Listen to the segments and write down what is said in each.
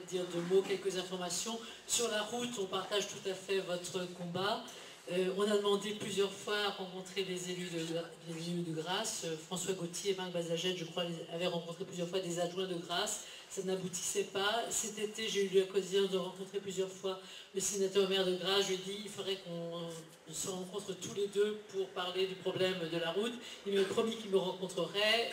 dire deux mots, quelques informations. Sur la route, on partage tout à fait votre combat. On a demandé plusieurs fois à rencontrer les élus de Grasse. François Gauthier et Marc Bazagette, je crois, avaient rencontré plusieurs fois des adjoints de Grasse. Ça n'aboutissait pas. Cet été, j'ai eu l'occasion de rencontrer plusieurs fois le sénateur maire de Grasse. Je lui ai dit qu'il faudrait qu'on se rencontre tous les deux pour parler du problème de la route. Il m'a promis qu'il me rencontrerait.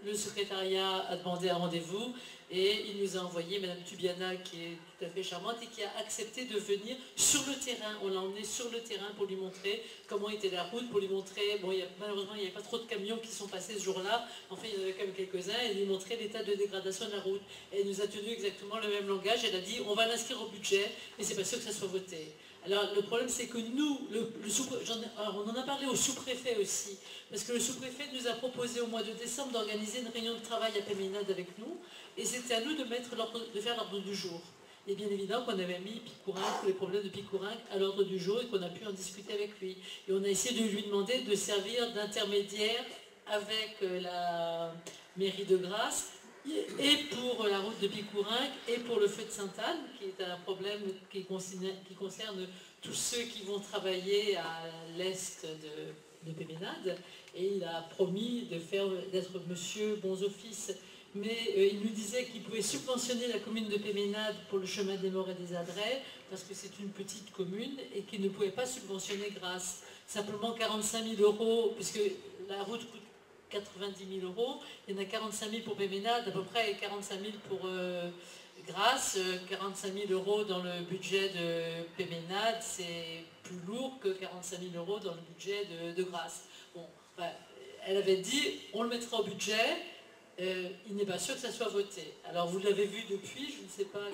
Le secrétariat a demandé un rendez-vous et il nous a envoyé Madame Tubiana, qui est tout à fait charmante et qui a accepté de venir sur le terrain. On l'a emmenée sur le terrain pour lui montrer comment était la route, pour lui montrer, bon, malheureusement il n'y avait pas trop de camions qui sont passés ce jour-là, enfin il y en avait quand même quelques-uns, et lui montrer l'état de dégradation de la route. Et elle nous a tenu exactement le même langage, elle a dit on va l'inscrire au budget, mais c'est pas sûr que ça soit voté. Alors le problème c'est que nous, on en a parlé au sous-préfet aussi, parce que le sous-préfet nous a proposé au mois de décembre d'organiser une réunion de travail à Péménade avec nous, et c'était à nous de faire l'ordre du jour. Et bien évidemment qu'on avait mis Picourinc, les problèmes de Picourinc à l'ordre du jour et qu'on a pu en discuter avec lui. Et on a essayé de lui demander de servir d'intermédiaire avec la mairie de Grasse, et pour la route de Picourinc, et pour le feu de Sainte-Anne, qui est un problème qui concerne tous ceux qui vont travailler à l'est de Péménade. Et il a promis d'être monsieur Bons Offices. Mais il nous disait qu'il pouvait subventionner la commune de Péménade pour le chemin des Morts et des Adrets, parce que c'est une petite commune, et qu'il ne pouvait pas subventionner Grasse. Simplement 45 000 euros, puisque la route coûte 90 000 euros, il y en a 45 000 pour Péménade, à peu près, et 45 000 pour Grasse. 45 000 euros dans le budget de Péménade, c'est plus lourd que 45 000 euros dans le budget de Grasse. Bon, enfin, elle avait dit, on le mettra au budget. Il n'est pas sûr que ça soit voté. Alors vous l'avez vu depuis, je ne sais pas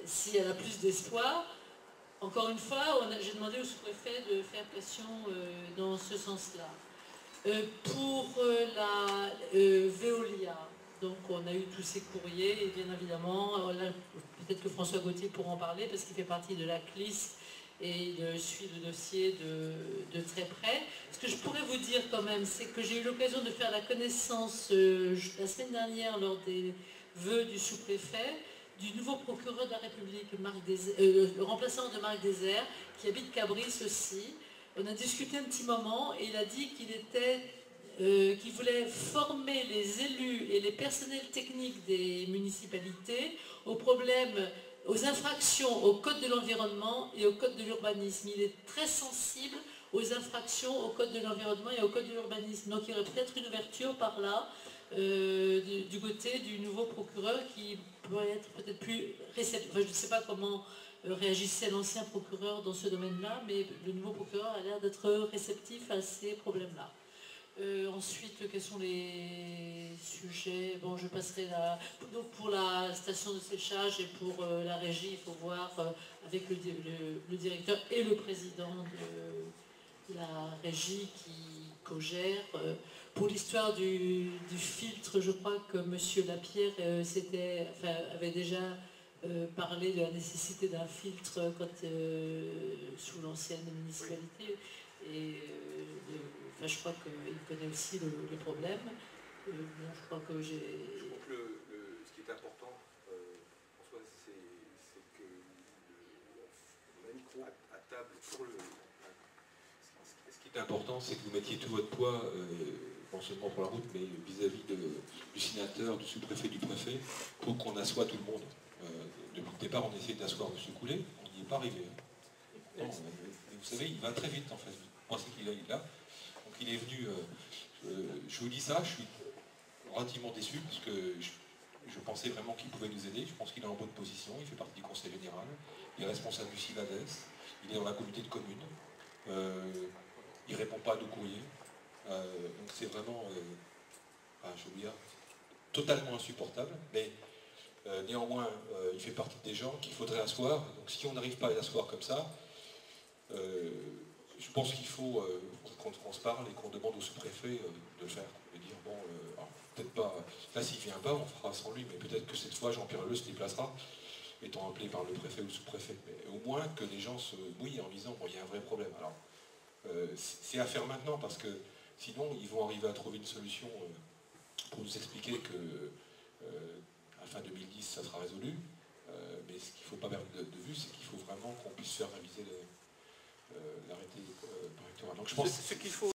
si elle a plus d'espoir. Encore une fois, j'ai demandé au sous-préfet de faire pression dans ce sens-là. Pour la Veolia, donc on a eu tous ces courriers, et bien évidemment, peut-être que François Gauthier pourra en parler, parce qu'il fait partie de la CLIS, et il suit le dossier de très près. Ce que je pourrais vous dire quand même, c'est que j'ai eu l'occasion de faire la connaissance la semaine dernière, lors des vœux du sous-préfet, du nouveau procureur de la République, le remplaçant de Marc Désert, qui habite Cabris aussi. On a discuté un petit moment et il a dit qu'il voulait former les élus et les personnels techniques des municipalités aux problèmes, aux infractions au code de l'environnement et au code de l'urbanisme. Il est très sensible aux infractions au code de l'environnement et au code de l'urbanisme. Donc il y aurait peut-être une ouverture par là du côté du nouveau procureur qui pourrait être peut-être plus réceptif. Enfin, je ne sais pas comment réagissait l'ancien procureur dans ce domaine-là, mais le nouveau procureur a l'air d'être réceptif à ces problèmes-là. Ensuite, quels sont les sujets? Bon, je passerai là. Donc pour la station de séchage et pour la régie, il faut voir avec le directeur et le président de la régie qui co-gère. Pour l'histoire du filtre, je crois que M. Lapierre avait déjà parlé de la nécessité d'un filtre sous l'ancienne municipalité. Et je crois qu'il connaît aussi le problème. Bon, je crois que j'ai... Ce qui est important, François, c'est que on a mis à table pour le... Ce qui est important, c'est que vous mettiez tout votre poids, non seulement pour la route, mais vis-à-vis du sénateur, du sous-préfet, du préfet, pour qu'on assoie tout le monde. Depuis le départ, on essayait d'asseoir M. Coulet, on n'y est pas arrivé. Non, vous savez, il va très vite en fait. Vous pensez qu'il est là. Donc il est venu, je vous dis ça, je suis relativement déçu parce que je pensais vraiment qu'il pouvait nous aider. Je pense qu'il est en bonne position, il fait partie du conseil général, il est responsable du CIVADES, il est dans la communauté de communes, il ne répond pas à nos courriers. Donc c'est vraiment, je veux dire, totalement insupportable. Mais néanmoins, il fait partie des gens qu'il faudrait asseoir. Donc si on n'arrive pas à l'asseoir comme ça, je pense qu'il faut qu'on se parle et qu'on demande au sous-préfet de le faire. De dire, bon, peut-être pas, là s'il vient pas, on fera sans lui, mais peut-être que cette fois Jean-Pierre Leleu se déplacera, étant appelé par le préfet ou le sous-préfet. Mais au moins que les gens se mouillent en disant, bon, il y a un vrai problème. Alors, c'est à faire maintenant, parce que sinon, ils vont arriver à trouver une solution pour nous expliquer que à fin 2010, ça sera résolu. Mais ce qu'il ne faut pas perdre de vue, c'est qu'il faut vraiment qu'on puisse faire réviser l'arrêté préfectoral. Donc je pense ce qu'il faut